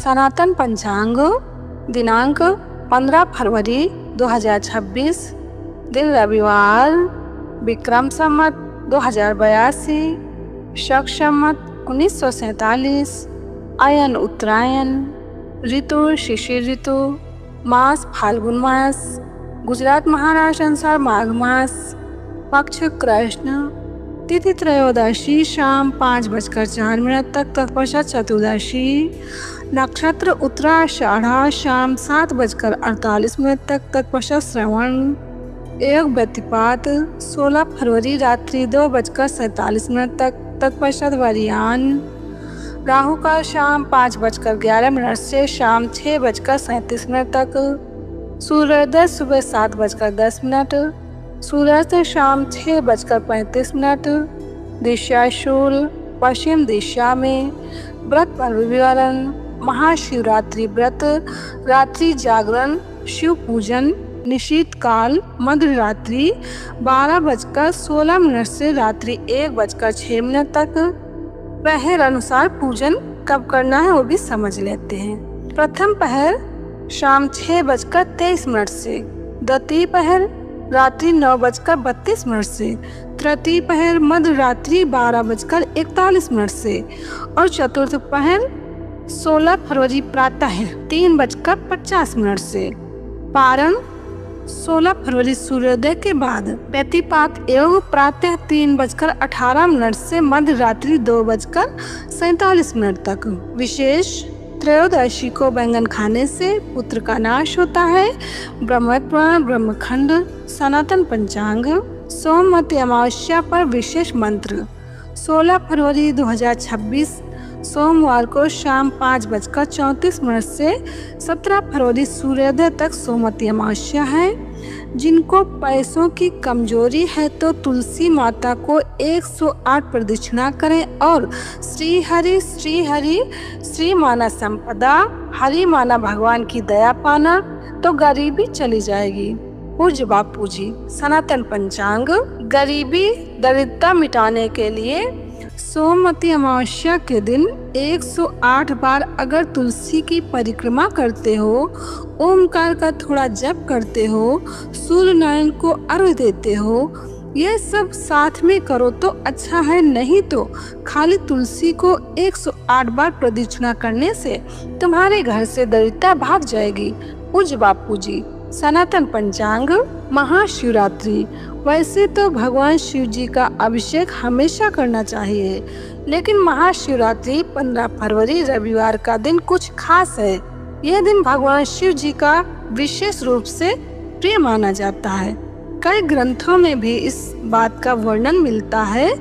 सनातन पंचांग दिनांक 15 फरवरी 2026, दिन रविवार, विक्रम संवत 2082, शक संवत 1947, अयन उत्तरायण, ऋतु शिशिर ऋतु, मास फाल्गुन मास, गुजरात महाराष्ट्र अनुसार माघ मास, पक्ष कृष्ण, तिथि त्रयोदशी शाम 5:04 तक, तत्पश्चात चतुर्दशी, नक्षत्र उत्तराषाढ़ शाम 7:48 तक, तत्पश्चात श्रवण, योग व्यतिपात 16 फरवरी रात्रि 2:47 तक, तत्पश्चात वरियान, राहु काल शाम 5:11 से शाम 6:37 तक, सूर्योदय सुबह 7:10, सूर्यास्त शाम 6:35, दिशा शूल, पश्चिम दिशा में, व्रत पर्व विवरण, महाशिवरात्रि व्रत, रात्रि जागरण, शिव पूजन, निशीत काल मध्य रात्रि 12:16 से रात्रि 1:06 तक। पहर अनुसार पूजन कब करना है वो भी समझ लेते हैं। प्रथम पहर शाम 6:23 से, द्वितीय पहर रात्रि 9:32 से, तृतीय पहर मध्य रात्रि 12:41 से और चतुर्थ पहर 16 फरवरी प्रातः 3:50 से। पारण 16 फरवरी सूर्योदय के बाद, व्यतिपात एवं प्रातः 3:18 से मध्य रात्रि 2:47 तक। विशेष त्रयोदशी को बैंगन खाने से पुत्र का नाश होता है। ब्रह्मपुराण ब्रह्मखंड सनातन पंचांग सोमवती अमावस्या पर विशेष मंत्र 16 फरवरी 2026 सोमवार को शाम 5:34 से 17 फरवरी सूर्योदय तक सोमवती अमावस्या है। जिनको पैसों की कमजोरी है तो तुलसी माता को 108 प्रदक्षिणा करें और श्री हरि श्री माना संपदा, हरि माना भगवान की दया पाना तो गरीबी चली जाएगी। पूज्य बापू जी सनातन पंचांग गरीबी दरिद्रता मिटाने के लिए सोमवती अमावस्या के दिन 108 बार अगर तुलसी की परिक्रमा करते हो, ओमकार का थोड़ा जप करते हो, सूर्य नारायण को अर्घ्य देते हो, ये सब साथ में करो तो अच्छा है। नहीं तो खाली तुलसी को 108 बार प्रदक्षिणा करने से तुम्हारे घर से दरिद्रता भाग जाएगी। पूज्य बापू जी सनातन पंचांग महाशिवरात्रि। वैसे तो भगवान शिव जी का अभिषेक हमेशा करना चाहिए, लेकिन महाशिवरात्रि 15 फरवरी रविवार का दिन कुछ खास है। यह दिन भगवान शिव जी का विशेष रूप से प्रिय माना जाता है। कई ग्रंथों में भी इस बात का वर्णन मिलता है।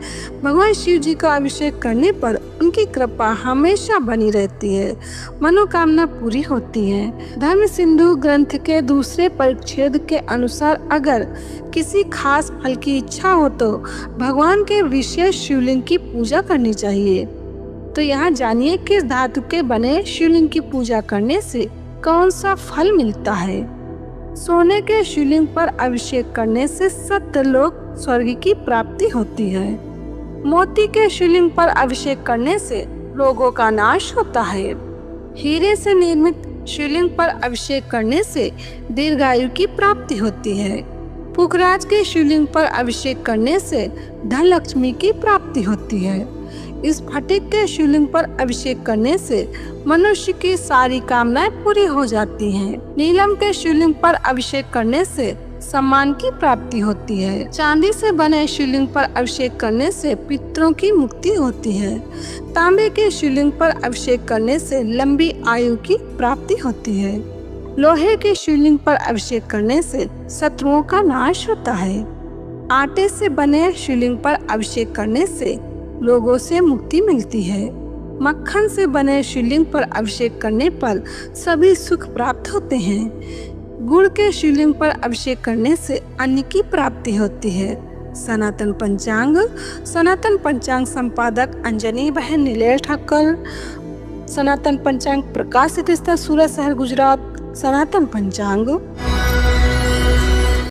भगवान शिव जी का अभिषेक करने पर उनकी कृपा हमेशा बनी रहती है, मनोकामना पूरी होती है। धर्म सिंधु ग्रंथ के दूसरे परिच्छेद के अनुसार अगर किसी खास फल की इच्छा हो तो भगवान के विशेष शिवलिंग की पूजा करनी चाहिए। तो यहाँ जानिए किस धातु के बने शिवलिंग की पूजा करने से कौन सा फल मिलता है। सोने के शिवलिंग पर अभिषेक करने से सत्यलोक स्वर्ग की प्राप्ति होती है। मोती के शिवलिंग पर अभिषेक करने से रोगों का नाश होता है। हीरे से निर्मित शिवलिंग पर अभिषेक करने से दीर्घायु की प्राप्ति होती है। पुखराज के शिवलिंग पर अभिषेक करने से धन लक्ष्मी की प्राप्ति होती है। इस फटिक के शिवलिंग पर अभिषेक करने से मनुष्य की सारी कामनाएं पूरी हो जाती हैं। नीलम के शिवलिंग पर अभिषेक करने से सम्मान की प्राप्ति होती है। चांदी से बने शिवलिंग पर अभिषेक करने से पितरों की मुक्ति होती है। तांबे के शिवलिंग पर अभिषेक करने से लंबी आयु की प्राप्ति होती है। लोहे के शिवलिंग पर अभिषेक करने से शत्रुओं का नाश होता है। आटे से बने शिवलिंग पर अभिषेक करने से लोगों से मुक्ति मिलती है। मक्खन से बने शिवलिंग पर अभिषेक करने पर सभी सुख प्राप्त होते हैं। गुड़ के शिवलिंग पर अभिषेक करने से अन्न की प्राप्ति होती है। सनातन पंचांग संपादक अंजनी बहन नीलेश ठक्कर। सनातन पंचांग प्रकाशित स्थल सूरत शहर गुजरात। सनातन पंचांग।